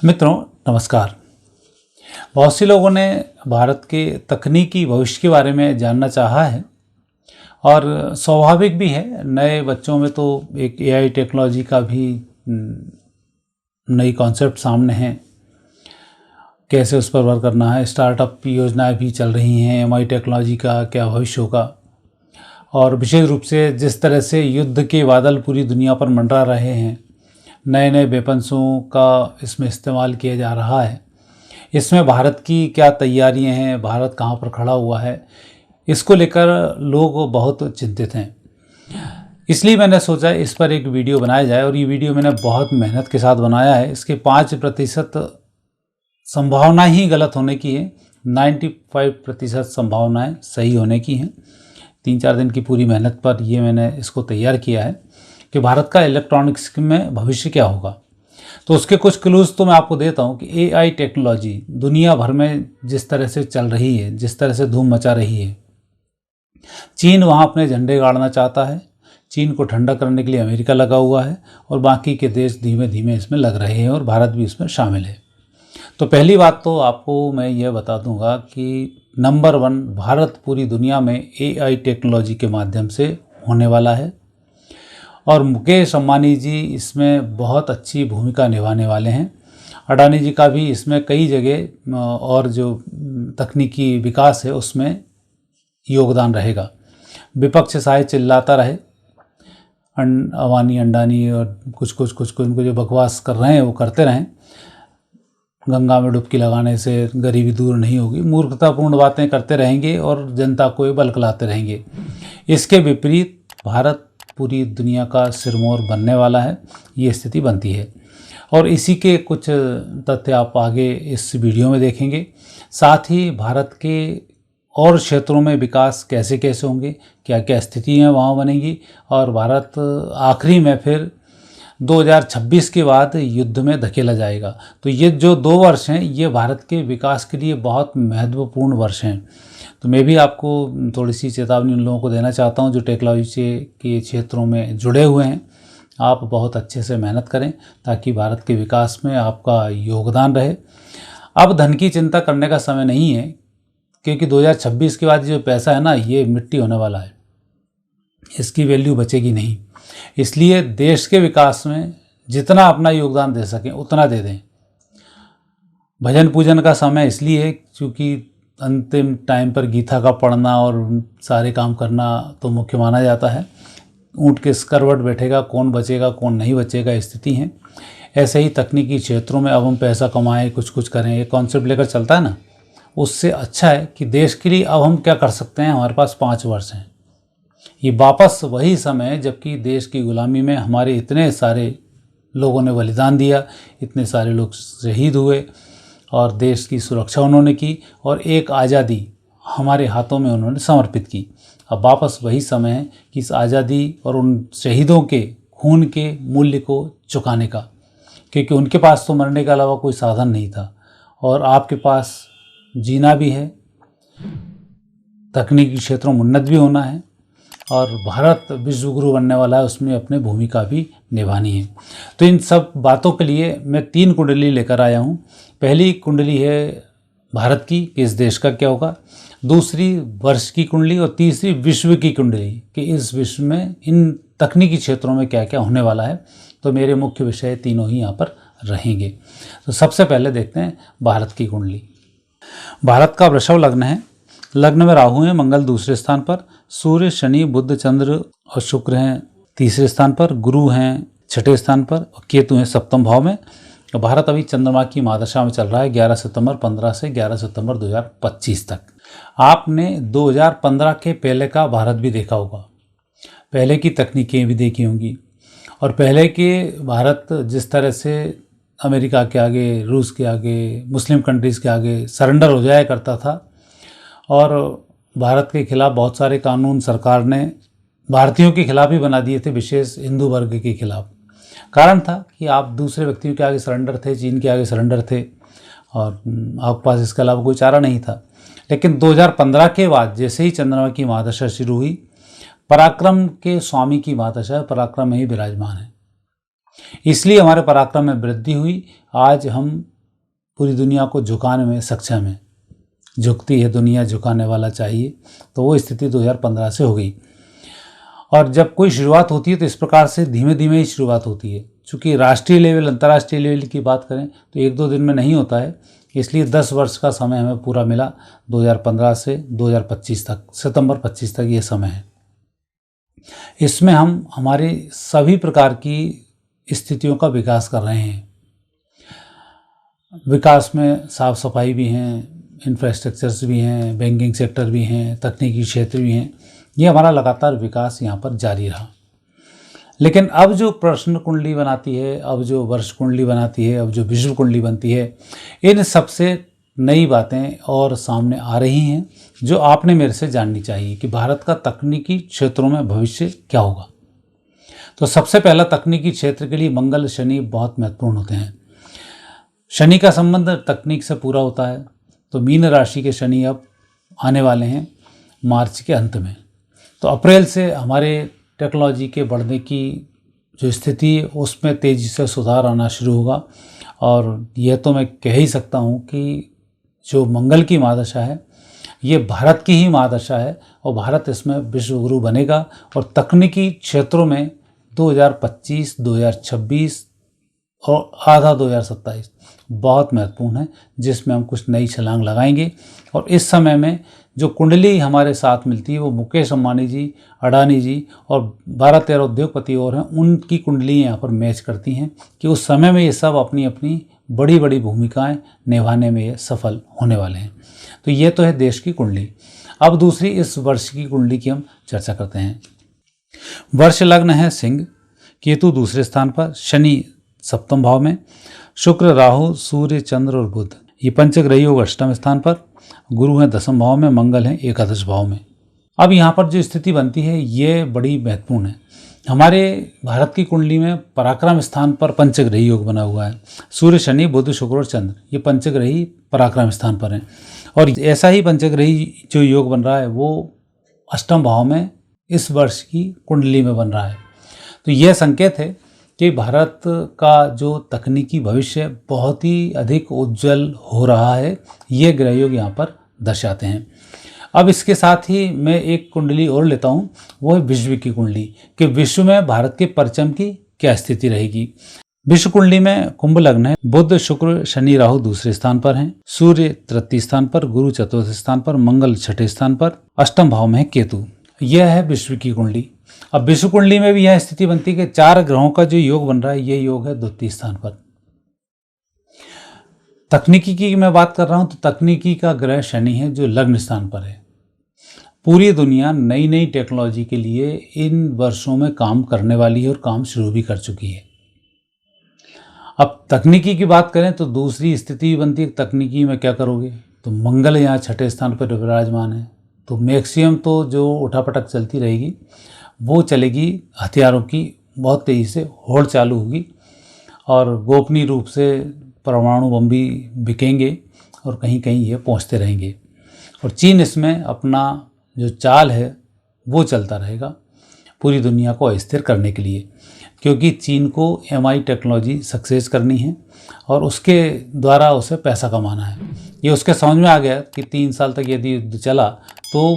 मित्रों नमस्कार। बहुत से लोगों ने भारत के तकनीकी भविष्य के बारे में जानना चाहा है और स्वाभाविक भी है। नए बच्चों में तो एक एआई टेक्नोलॉजी का भी नई कॉन्सेप्ट सामने है, कैसे उस पर वर्क करना है। स्टार्टअप योजनाएं भी चल रही हैं, एमआई टेक्नोलॉजी का क्या भविष्य होगा। और विशेष रूप से जिस तरह से युद्ध के बादल पूरी दुनिया पर मंडरा रहे हैं, नए नए वेपन्सों का इसमें इस्तेमाल किया जा रहा है, इसमें भारत की क्या तैयारियां हैं, भारत कहां पर खड़ा हुआ है, इसको लेकर लोग बहुत चिंतित हैं। इसलिए मैंने सोचा इस पर एक वीडियो बनाया जाए और ये वीडियो मैंने बहुत मेहनत के साथ बनाया है। इसके 5% संभावना ही गलत होने की है, 95% संभावनाएं सही होने की हैं। 3-4 दिन की पूरी मेहनत पर ये मैंने इसको तैयार किया है कि भारत का इलेक्ट्रॉनिक्स में भविष्य क्या होगा। तो उसके कुछ क्लूज़ तो मैं आपको देता हूँ कि एआई टेक्नोलॉजी दुनिया भर में जिस तरह से चल रही है, जिस तरह से धूम मचा रही है, चीन वहाँ अपने झंडे गाड़ना चाहता है। चीन को ठंडा करने के लिए अमेरिका लगा हुआ है और बाकी के देश धीमे धीमे इसमें लग रहे हैं और भारत भी इसमें शामिल है। तो पहली बात तो आपको मैं यह बता दूंगा कि नंबर 1 भारत पूरी दुनिया में एआई टेक्नोलॉजी के माध्यम से होने वाला है और मुकेश अंबानी जी इसमें बहुत अच्छी भूमिका निभाने वाले हैं। अडानी जी का भी इसमें कई जगह और जो तकनीकी विकास है उसमें योगदान रहेगा। विपक्ष चाहे चिल्लाता रहे, अंबानी अंडानी और कुछ इनको जो बकवास कर रहे हैं वो करते रहें, गंगा में डुबकी लगाने से गरीबी दूर नहीं होगी, मूर्खतापूर्ण बातें करते रहेंगे और जनता को बलकलाते रहेंगे। इसके विपरीत भारत पूरी दुनिया का सिरमौर बनने वाला है, ये स्थिति बनती है। और इसी के कुछ तथ्य आप आगे इस वीडियो में देखेंगे। साथ ही भारत के और क्षेत्रों में विकास कैसे कैसे होंगे, क्या क्या स्थितियाँ वहाँ बनेंगी और भारत आखिरी में फिर 2026 के बाद युद्ध में धकेला जाएगा। तो ये जो 2 वर्ष हैं ये भारत के विकास के लिए बहुत महत्वपूर्ण वर्ष हैं। तो मैं भी आपको थोड़ी सी चेतावनी उन लोगों को देना चाहता हूं जो टेक्नोलॉजी के क्षेत्रों में जुड़े हुए हैं। आप बहुत अच्छे से मेहनत करें ताकि भारत के विकास में आपका योगदान रहे। अब धन की चिंता करने का समय नहीं है, क्योंकि 2026 के बाद जो पैसा है ना, ये मिट्टी होने वाला है, इसकी वैल्यू बचेगी नहीं। इसलिए देश के विकास में जितना अपना योगदान दे सकें उतना दे दें। भजन पूजन का समय इसलिए है क्योंकि अंतिम टाइम पर गीता का पढ़ना और सारे काम करना तो मुख्य माना जाता है। ऊँट के करवट बैठेगा, कौन बचेगा कौन नहीं बचेगा स्थिति है। ऐसे ही तकनीकी क्षेत्रों में अब हम पैसा कमाएं, कुछ करें, ये कॉन्सेप्ट लेकर चलता है ना, उससे अच्छा है कि देश के लिए अब हम क्या कर सकते हैं। हमारे पास 5 वर्ष हैं। ये वापस वही समय है जबकि देश की गुलामी में हमारे इतने सारे लोगों ने बलिदान दिया, इतने सारे लोग शहीद हुए और देश की सुरक्षा उन्होंने की और एक आज़ादी हमारे हाथों में उन्होंने समर्पित की। अब वापस वही समय है कि इस आज़ादी और उन शहीदों के खून के मूल्य को चुकाने का, क्योंकि उनके पास तो मरने के अलावा कोई साधन नहीं था और आपके पास जीना भी है, तकनीकी क्षेत्रों में उन्नत भी होना है और भारत विश्व गुरु बनने वाला है, उसमें अपनी भूमिका भी निभानी है। तो इन सब बातों के लिए मैं 3 कुंडली लेकर आया हूँ। पहली कुंडली है भारत की कि इस देश का क्या होगा, दूसरी वर्ष की कुंडली और तीसरी विश्व की कुंडली कि इस विश्व में इन तकनीकी क्षेत्रों में क्या क्या होने वाला है। तो मेरे मुख्य विषय तीनों ही यहाँ पर रहेंगे। तो सबसे पहले देखते हैं भारत की कुंडली। भारत का वृषभ लग्न है। लग्न में राहु है, मंगल दूसरे स्थान पर, सूर्य शनि बुध चंद्र और शुक्र हैं तीसरे स्थान पर, गुरु हैं छठे स्थान पर और केतु हैं सप्तम भाव में। भारत अभी चंद्रमा की महादशा में चल रहा है 11 सितंबर 15 से 11 सितंबर 2025 तक। आपने 2015 के पहले का भारत भी देखा होगा, पहले की तकनीकें भी देखी होंगी और पहले के भारत जिस तरह से अमेरिका के आगे, रूस के आगे, मुस्लिम कंट्रीज़ के आगे सरेंडर हो जाया करता था और भारत के खिलाफ बहुत सारे कानून सरकार ने भारतीयों के खिलाफ ही बना दिए थे, विशेष हिंदू वर्ग के खिलाफ। कारण था कि आप दूसरे व्यक्तियों के आगे सरेंडर थे, चीन के आगे सरेंडर थे और आपके पास इसके अलावा कोई चारा नहीं था। लेकिन 2015 के बाद जैसे ही चंद्रमा की महादशा शुरू हुई, पराक्रम के स्वामी की महादशा पराक्रम में ही विराजमान है। इसलिए हमारे पराक्रम में वृद्धि हुई। आज हम पूरी दुनिया को झुकाने में सक्षम हैं। झुकती है दुनिया, झुकाने वाला चाहिए। तो वो स्थिति 2015 से हो गई। और जब कोई शुरुआत होती है तो इस प्रकार से धीमे धीमे ही शुरुआत होती है। चूँकि राष्ट्रीय लेवल, अंतर्राष्ट्रीय लेवल की बात करें तो 1-2 दिन में नहीं होता है। इसलिए 10 वर्ष का समय हमें पूरा मिला, 2015 से 2025 तक, सितंबर 25 तक ये समय है। इसमें हम हमारी सभी प्रकार की स्थितियों का विकास कर रहे हैं। विकास में साफ सफाई भी हैं, इंफ्रास्ट्रक्चर्स भी हैं, बैंकिंग सेक्टर भी हैं, तकनीकी क्षेत्र भी हैं। ये हमारा लगातार विकास यहाँ पर जारी रहा। लेकिन अब जो प्रश्न कुंडली बनाती है, अब जो वर्ष कुंडली बनाती है, अब जो विश्व कुंडली बनती है, इन सबसे नई बातें और सामने आ रही हैं जो आपने मेरे से जाननी चाहिए कि भारत का तकनीकी क्षेत्रों में भविष्य क्या होगा। तो सबसे पहला, तकनीकी क्षेत्र के लिए मंगल शनि बहुत महत्वपूर्ण होते हैं। शनि का संबंध तकनीक से पूरा होता है। तो मीन राशि के शनि अब आने वाले हैं मार्च के अंत में। तो अप्रैल से हमारे टेक्नोलॉजी के बढ़ने की जो स्थिति है उसमें तेज़ी से सुधार आना शुरू होगा। और यह तो मैं कह ही सकता हूँ कि जो मंगल की महादशा है ये भारत की ही महादशा है और भारत इसमें विश्व गुरु बनेगा। और तकनीकी क्षेत्रों में 2025, 2026 और आधा 2027 बहुत महत्वपूर्ण है, जिसमें हम कुछ नई छलांग लगाएंगे। और इस समय में जो कुंडली हमारे साथ मिलती है वो मुकेश अंबानी जी, अडानी जी और 12-13 उद्योगपति और हैं, उनकी कुंडली यहाँ पर मैच करती हैं कि उस समय में ये सब अपनी अपनी बड़ी बड़ी भूमिकाएं निभाने में ये सफल होने वाले हैं। तो ये तो है देश की कुंडली। अब दूसरी, इस वर्ष की कुंडली की हम चर्चा करते हैं। वर्ष लग्न है सिंह, केतु दूसरे स्थान पर, शनि सप्तम भाव में, शुक्र, राहु, सूर्य, चंद्र और बुध ये पंचग्रही योग अष्टम स्थान पर, गुरु हैं 10वें भाव में, मंगल हैं एकादश भाव में। अब यहाँ पर जो स्थिति बनती है ये बड़ी महत्वपूर्ण है। हमारे भारत की कुंडली में पराक्रम स्थान पर पंचग्रही योग बना हुआ है। सूर्य, शनि, बुध, शुक्र और चंद्र ये पंचग्रही पराक्रम स्थान पर हैं। और ऐसा ही पंचग्रही जो योग बन रहा है वो अष्टम भाव में इस वर्ष की कुंडली में बन रहा है। तो यह संकेत है कि भारत का जो तकनीकी भविष्य बहुत ही अधिक उज्जवल हो रहा है, ये ग्रह योग यहाँ पर दर्शाते हैं। अब इसके साथ ही मैं एक कुंडली और लेता हूँ, वो है विश्व की कुंडली, कि विश्व में भारत के परचम की क्या स्थिति रहेगी। विश्व कुंडली में कुंभ लग्न है, बुध, शुक्र, शनि, राहु दूसरे स्थान पर हैं, सूर्य तृतीय स्थान पर, गुरु चतुर्थ स्थान पर, मंगल छठे स्थान पर, अष्टम भाव में है केतु। यह है विश्व की कुंडली। अब विश्व कुंडली में भी यह स्थिति बनती है कि 4 ग्रहों का जो योग बन रहा है ये योग है द्वितीय स्थान पर। तकनीकी की मैं बात कर रहा हूं तो तकनीकी का ग्रह शनि है जो लग्न स्थान पर है। पूरी दुनिया नई नई टेक्नोलॉजी के लिए इन वर्षों में काम करने वाली है और काम शुरू भी कर चुकी है। अब तकनीकी की बात करें तो दूसरी स्थिति बनती है, तकनीकी में क्या करोगे, तो मंगल यहाँ छठे स्थान पर विराजमान है। तो मैक्सिमम तो जो उठापटक चलती रहेगी वो चलेगी, हथियारों की बहुत तेज़ी से होड़ चालू होगी और गोपनीय रूप से परमाणु बम भी बिकेंगे और कहीं कहीं ये पहुंचते रहेंगे। और चीन इसमें अपना जो चाल है वो चलता रहेगा पूरी दुनिया को अस्थिर करने के लिए, क्योंकि चीन को MI टेक्नोलॉजी सक्सेस करनी है और उसके द्वारा उसे पैसा कमाना है। ये उसके समझ में आ गया कि 3 साल तक यदि युद्ध चला तो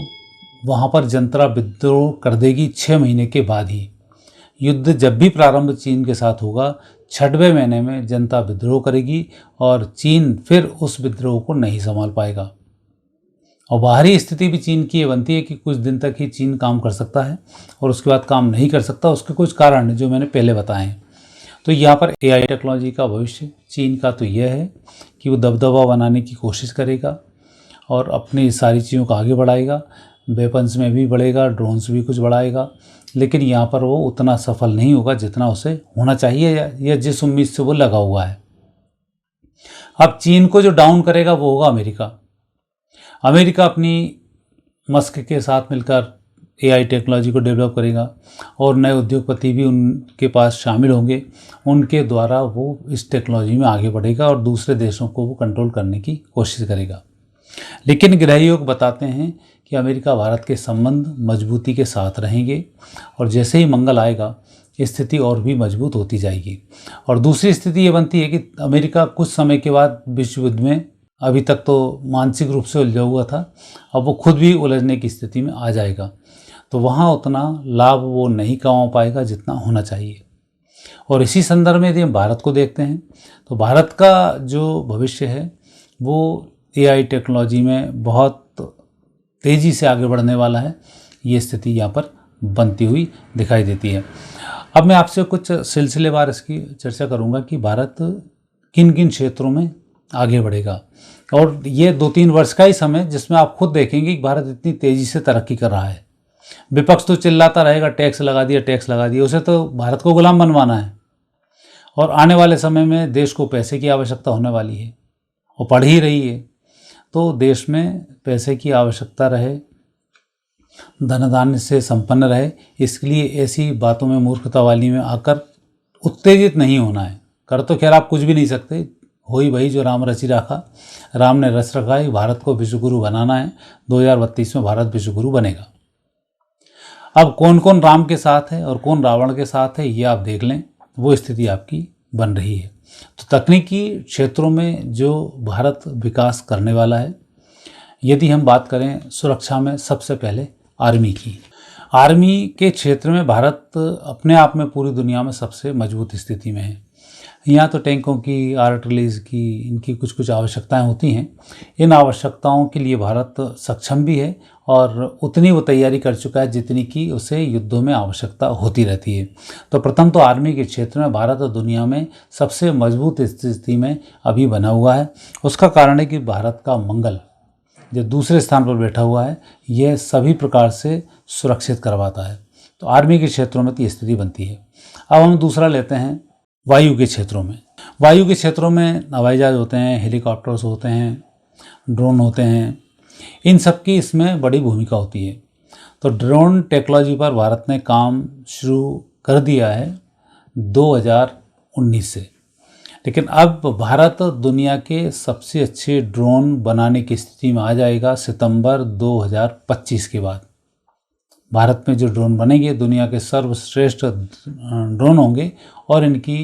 वहाँ पर जनता विद्रोह कर देगी 6 महीने के बाद ही। युद्ध जब भी प्रारंभ चीन के साथ होगा 6वें महीने में जनता विद्रोह करेगी और चीन फिर उस विद्रोह को नहीं संभाल पाएगा। और बाहरी स्थिति भी चीन की ये बनती है कि कुछ दिन तक ही चीन काम कर सकता है और उसके बाद काम नहीं कर सकता। उसके कुछ कारण हैं जो मैंने पहले बताए हैं। तो यहाँ पर AI टेक्नोलॉजी का भविष्य चीन का तो यह है कि वो दबदबा बनाने की कोशिश करेगा और अपनी सारी चीज़ों को आगे बढ़ाएगा। वेपन्स में भी बढ़ेगा, ड्रोन्स भी कुछ बढ़ाएगा, लेकिन यहाँ पर वो उतना सफल नहीं होगा जितना उसे होना चाहिए या जिस उम्मीद से वो लगा हुआ है। अब चीन को जो डाउन करेगा वो होगा अमेरिका। अमेरिका अपनी मस्क के साथ मिलकर AI टेक्नोलॉजी को डेवलप करेगा और नए उद्योगपति भी उनके पास शामिल होंगे। उनके द्वारा वो इस टेक्नोलॉजी में आगे बढ़ेगा और दूसरे देशों को वो कंट्रोल करने की कोशिश करेगा। लेकिन ग्रह योग बताते हैं कि अमेरिका भारत के संबंध मजबूती के साथ रहेंगे और जैसे ही मंगल आएगा स्थिति और भी मजबूत होती जाएगी। और दूसरी स्थिति ये बनती है कि अमेरिका कुछ समय के बाद विश्व युद्ध में, अभी तक तो मानसिक रूप से उलझा हुआ था, अब वो खुद भी उलझने की स्थिति में आ जाएगा, तो वहाँ उतना लाभ वो नहीं कमा पाएगा जितना होना चाहिए। और इसी संदर्भ में यदि हम भारत को देखते हैं तो भारत का जो भविष्य है वो AI टेक्नोलॉजी में बहुत तेज़ी से आगे बढ़ने वाला है, ये स्थिति यहाँ पर बनती हुई दिखाई देती है। अब मैं आपसे कुछ सिलसिलेवार इसकी चर्चा करूँगा कि भारत किन किन क्षेत्रों में आगे बढ़ेगा। और ये 2-3 वर्ष का ही समय जिसमें आप खुद देखेंगे कि भारत इतनी तेज़ी से तरक्की कर रहा है। विपक्ष तो चिल्लाता रहेगा टैक्स लगा दिया, टैक्स लगा दिया, उसे तो भारत को गुलाम बनवाना है। और आने वाले समय में देश को पैसे की आवश्यकता होने वाली है और पड़ ही रही है। तो देश में पैसे की आवश्यकता रहे, धन से संपन्न रहे, इसके लिए ऐसी बातों में, मूर्खता वाली में आकर उत्तेजित नहीं होना है। कर तो खैर आप कुछ भी नहीं सकते, हो ही वही जो राम रचि रखा, राम ने रच रखा है। भारत को विश्वगुरु बनाना है, 2032 में भारत विश्वगुरु बनेगा। अब कौन कौन राम के साथ है और कौन रावण के साथ है ये आप देख लें, वो स्थिति आपकी बन रही है। तो तकनीकी क्षेत्रों में जो भारत विकास करने वाला है, यदि हम बात करें सुरक्षा में, सबसे पहले आर्मी की, आर्मी के क्षेत्र में भारत अपने आप में पूरी दुनिया में सबसे मजबूत स्थिति में है। यहाँ तो टैंकों की, आर्टिलरीज की, इनकी कुछ कुछ आवश्यकताएं होती हैं। इन आवश्यकताओं के लिए भारत सक्षम भी है और उतनी वो तैयारी कर चुका है जितनी कि उसे युद्धों में आवश्यकता होती रहती है। तो प्रथम तो आर्मी के क्षेत्र में भारत दुनिया में सबसे मजबूत स्थिति में अभी बना हुआ है। उसका कारण है कि भारत का मंगल जो दूसरे स्थान पर बैठा हुआ है, यह सभी प्रकार से सुरक्षित करवाता है। तो आर्मी के क्षेत्रों में तो ये स्थिति बनती है। अब हम दूसरा लेते हैं वायु के क्षेत्रों में। वायु के क्षेत्रों में हवाई जहाज होते हैं, हेलीकॉप्टर्स होते हैं, ड्रोन होते हैं, इन सब की इसमें बड़ी भूमिका होती है। तो ड्रोन टेक्नोलॉजी पर भारत ने काम शुरू कर दिया है 2019 से, लेकिन अब भारत दुनिया के सबसे अच्छे ड्रोन बनाने की स्थिति में आ जाएगा सितंबर 2025 के बाद। भारत में जो ड्रोन बनेंगे दुनिया के सर्वश्रेष्ठ ड्रोन होंगे और इनकी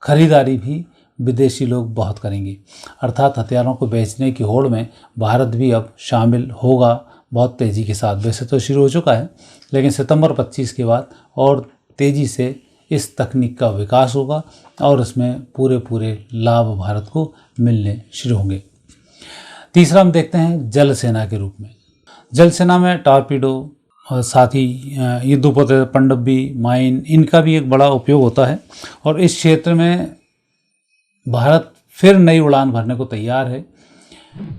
खरीदारी भी विदेशी लोग बहुत करेंगे। अर्थात हथियारों को बेचने की होड़ में भारत भी अब शामिल होगा बहुत तेज़ी के साथ। वैसे तो शुरू हो चुका है, लेकिन सितंबर 25 के बाद और तेज़ी से इस तकनीक का विकास होगा और इसमें पूरे लाभ भारत को मिलने शुरू होंगे। तीसरा हम देखते हैं जल सेना के रूप में। जल सेना में टॉर्पीडो और साथ ही युद्धपोत, पनडुब्बी, माइन, इनका भी एक बड़ा उपयोग होता है। और इस क्षेत्र में भारत फिर नई उड़ान भरने को तैयार है।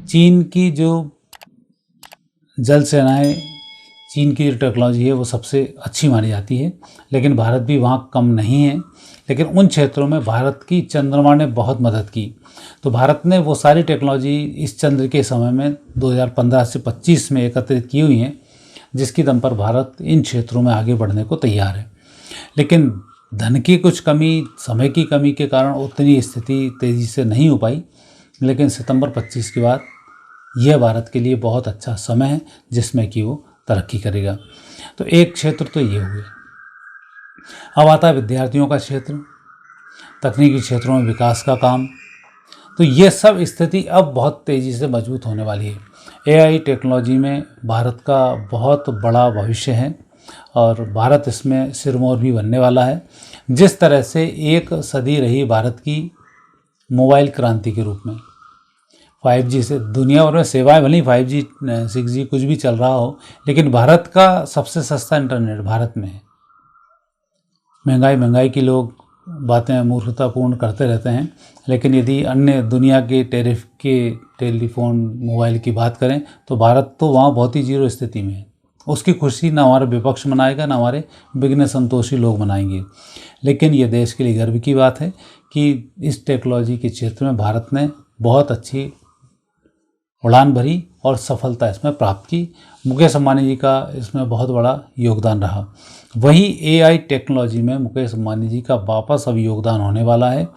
चीन की जो जल सेना है, चीन की जो टेक्नोलॉजी है वो सबसे अच्छी मानी जाती है, लेकिन भारत भी वहाँ कम नहीं है। लेकिन उन क्षेत्रों में भारत की चंद्रमा ने बहुत मदद की। तो भारत ने वो सारी टेक्नोलॉजी इस चंद्र के समय में 2015 से 25 में एकत्रित की हुई हैं, जिसकी दम पर भारत इन क्षेत्रों में आगे बढ़ने को तैयार है। लेकिन धन की कुछ कमी, समय की कमी के कारण उतनी स्थिति तेज़ी से नहीं हो पाई। लेकिन सितंबर 25 के बाद यह भारत के लिए बहुत अच्छा समय है जिसमें कि वो तरक्की करेगा। तो एक क्षेत्र तो ये हुए। अब आता है विद्यार्थियों का क्षेत्र, तकनीकी क्षेत्रों में विकास का काम। तो ये सब स्थिति अब बहुत तेज़ी से मजबूत होने वाली है। AI टेक्नोलॉजी में भारत का बहुत बड़ा भविष्य है और भारत इसमें सिरमौर भी बनने वाला है। जिस तरह से एक सदी रही भारत की मोबाइल क्रांति के रूप में, 5G से दुनिया भर में सेवाएं, भले 5G 6G कुछ भी चल रहा हो, लेकिन भारत का सबसे सस्ता इंटरनेट भारत में है। महंगाई की लोग बातें मूर्खतापूर्ण करते रहते हैं, लेकिन यदि अन्य दुनिया के टैरिफ के टेलीफोन, मोबाइल की बात करें तो भारत तो वहाँ बहुत ही जीरो स्थिति में है। उसकी खुशी ना हमारा विपक्ष मनाएगा, ना हमारे बिगने संतोषी लोग मनाएंगे। लेकिन ये देश के लिए गर्व की बात है कि इस टेक्नोलॉजी के क्षेत्र में भारत ने बहुत अच्छी उड़ान भरी और सफलता इसमें प्राप्त की। मुकेश अंबानी जी का इसमें बहुत बड़ा योगदान रहा। वही AI टेक्नोलॉजी में मुकेश अंबानी जी का वापस अब योगदान होने वाला है।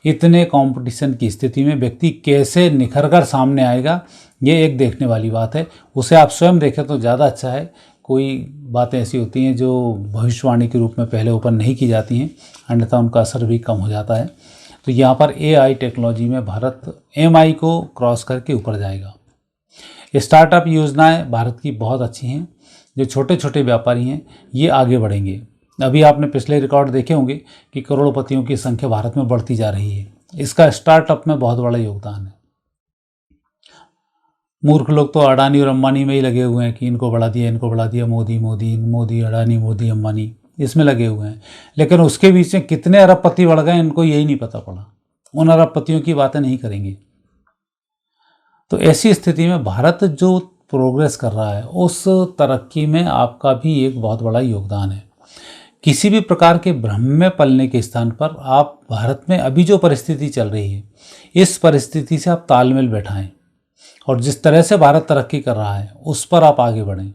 इतने कंपटीशन की स्थिति में व्यक्ति कैसे निखर कर सामने आएगा, ये एक देखने वाली बात है। उसे आप स्वयं देखें तो ज़्यादा अच्छा है, कोई बातें ऐसी होती हैं जो भविष्यवाणी के रूप में पहले ओपन नहीं की जाती हैं, अन्यथा उनका असर भी कम हो जाता है। तो यहाँ पर AI टेक्नोलॉजी में भारत MI को क्रॉस करके ऊपर जाएगा। स्टार्टअप योजनाएं भारत की बहुत अच्छी हैं। जो छोटे छोटे व्यापारी हैं ये आगे बढ़ेंगे। अभी आपने पिछले रिकॉर्ड देखे होंगे कि करोड़पतियों की संख्या भारत में बढ़ती जा रही है। इसका स्टार्टअप में बहुत बड़ा योगदान है। मूर्ख लोग तो अडानी और अंबानी में ही लगे हुए हैं कि इनको बढ़ा दिया, इनको बढ़ा दिया, मोदी मोदी मोदी, अडानी मोदी अंबानी, इसमें लगे हुए हैं। लेकिन उसके बीच में कितने अरबपति बढ़ गए इनको यही नहीं पता पड़ा। उन अरबपतियों की बातें नहीं करेंगे। तो ऐसी स्थिति में भारत जो प्रोग्रेस कर रहा है उस तरक्की में आपका भी एक बहुत बड़ा योगदान है। किसी भी प्रकार के भ्रम में पलने के स्थान पर आप भारत में अभी जो परिस्थिति चल रही है इस परिस्थिति से आप तालमेल बैठाएं और जिस तरह से भारत तरक्की कर रहा है उस पर आप आगे बढ़ें।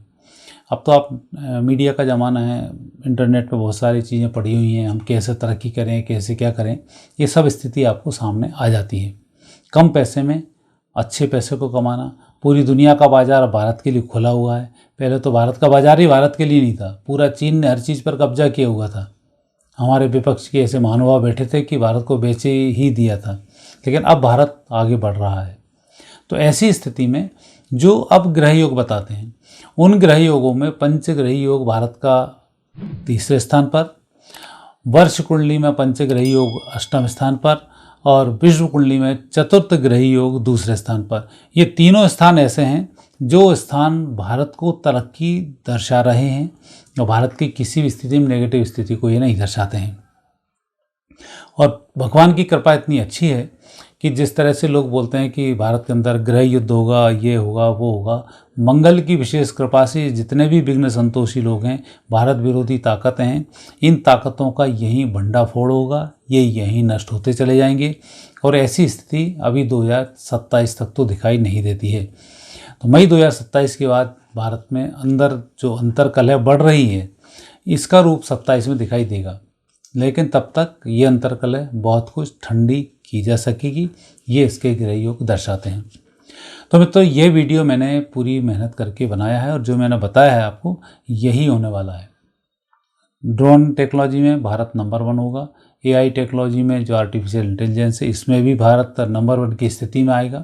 अब तो आप मीडिया का ज़माना है, इंटरनेट पे बहुत सारी चीज़ें पड़ी हुई हैं, हम कैसे तरक्की करें, कैसे क्या करें, ये सब स्थिति आपको सामने आ जाती है। कम पैसे में अच्छे पैसे को कमाना, पूरी दुनिया का बाज़ार भारत के लिए खुला हुआ है। पहले तो भारत का बाज़ार ही भारत के लिए नहीं था, पूरा चीन ने हर चीज़ पर कब्जा किया हुआ था। हमारे विपक्ष के ऐसे महानुभाव बैठे थे कि भारत को बेचे ही दिया था, लेकिन अब भारत आगे बढ़ रहा है। तो ऐसी स्थिति में जो अब ग्रह योग बताते हैं उन ग्रह योगों में पंचग्रही योग भारत का तीसरे स्थान पर, वर्ष कुंडली में पंचग्रही योग अष्टम स्थान पर और विश्व कुंडली में चतुर्थ ग्रही योग दूसरे स्थान पर। ये तीनों स्थान ऐसे हैं जो स्थान भारत को तरक्की दर्शा रहे हैं और भारत की किसी भी स्थिति में नेगेटिव स्थिति को ये नहीं दर्शाते हैं। और भगवान की कृपा इतनी अच्छी है कि जिस तरह से लोग बोलते हैं कि भारत के अंदर गृह युद्ध होगा, ये होगा, वो होगा, मंगल की विशेष कृपा से जितने भी विघ्न संतोषी लोग हैं, भारत विरोधी ताकतें हैं, इन ताकतों का यहीं भंडाफोड़ होगा, ये यहीं नष्ट होते चले जाएंगे। और ऐसी स्थिति अभी 2027 तक तो दिखाई नहीं देती है। तो मई 2027 के बाद भारत में अंदर जो अंतर्कलह बढ़ रही है इसका रूप 27 में दिखाई देगा, लेकिन तब तक ये अंतर्कलह बहुत कुछ ठंडी की जा सकेगी, ये इसके ग्रह योग दर्शाते हैं। तो मित्रों, ये वीडियो मैंने पूरी मेहनत करके बनाया है और जो मैंने बताया है आपको यही होने वाला है। ड्रोन टेक्नोलॉजी में भारत नंबर 1 होगा। AI टेक्नोलॉजी में जो आर्टिफिशियल इंटेलिजेंस है इसमें भी भारत नंबर 1 की स्थिति में आएगा।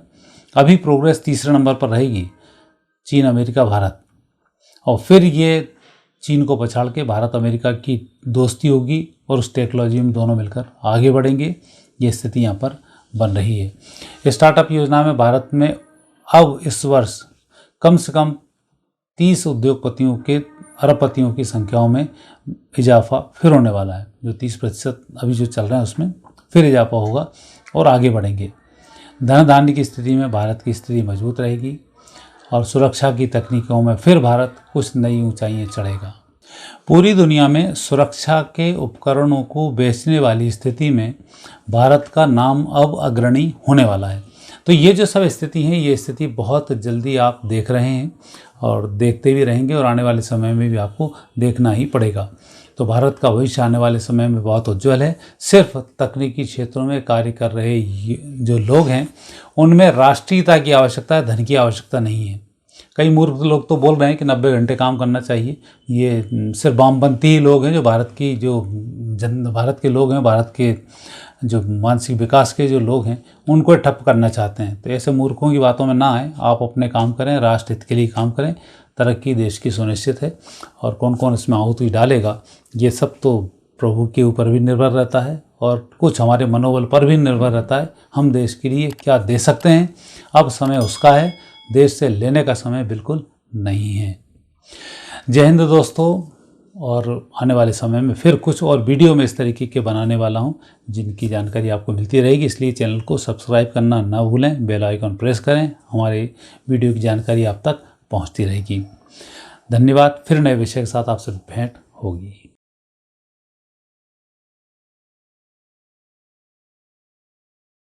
अभी प्रोग्रेस तीसरे नंबर पर रहेगी, चीन, अमेरिका, भारत, और फिर ये चीन को पछाड़ के भारत अमेरिका की दोस्ती होगी और उस टेक्नोलॉजी में दोनों मिलकर आगे बढ़ेंगे। ये स्थिति यहाँ पर बन रही है। स्टार्टअप योजना में भारत में अब इस वर्ष कम से कम 30 उद्योगपतियों के अरबपतियों की संख्याओं में इजाफा फिर होने वाला है। जो 30% अभी जो चल रहे हैं उसमें फिर इजाफा होगा और आगे बढ़ेंगे। धन धान्य की स्थिति में भारत की स्थिति मजबूत रहेगी और सुरक्षा की तकनीकों में फिर भारत कुछ नई ऊंचाइयां चढ़ेगा। पूरी दुनिया में सुरक्षा के उपकरणों को बेचने वाली स्थिति में भारत का नाम अब अग्रणी होने वाला है। तो ये जो सब स्थिति है, ये स्थिति बहुत जल्दी आप देख रहे हैं और देखते भी रहेंगे और आने वाले समय में भी आपको देखना ही पड़ेगा। तो भारत का भविष्य आने वाले समय में बहुत उज्ज्वल है। सिर्फ तकनीकी क्षेत्रों में कार्य कर रहे जो लोग हैं उनमें राष्ट्रीयता की आवश्यकता है, धन की आवश्यकता नहीं है। कई मूर्ख लोग तो बोल रहे हैं कि 90 घंटे काम करना चाहिए। ये सिर्फ वामपंथी ही लोग हैं जो भारत के लोग हैं, भारत के जो मानसिक विकास के जो लोग हैं उनको ठप करना चाहते हैं। तो ऐसे मूर्खों की बातों में ना आए, आप अपने काम करें, राष्ट्र हित के लिए काम करें। तरक्की देश की सुनिश्चित है और कौन कौन इसमें आहुति डालेगा ये सब तो प्रभु के ऊपर भी निर्भर रहता है और कुछ हमारे मनोबल पर भी निर्भर रहता है। हम देश के लिए क्या दे सकते हैं, अब समय उसका है, देश से लेने का समय बिल्कुल नहीं है। जय हिंद दोस्तों, और आने वाले समय में फिर कुछ और वीडियो में इस तरीके के बनाने वाला हूं जिनकी जानकारी आपको मिलती रहेगी। इसलिए चैनल को सब्सक्राइब करना ना भूलें, बेल आइकन प्रेस करें, हमारे वीडियो की जानकारी आप तक पहुंचती रहेगी। धन्यवाद। फिर नए विषय के साथ आपसे भेंट होगी।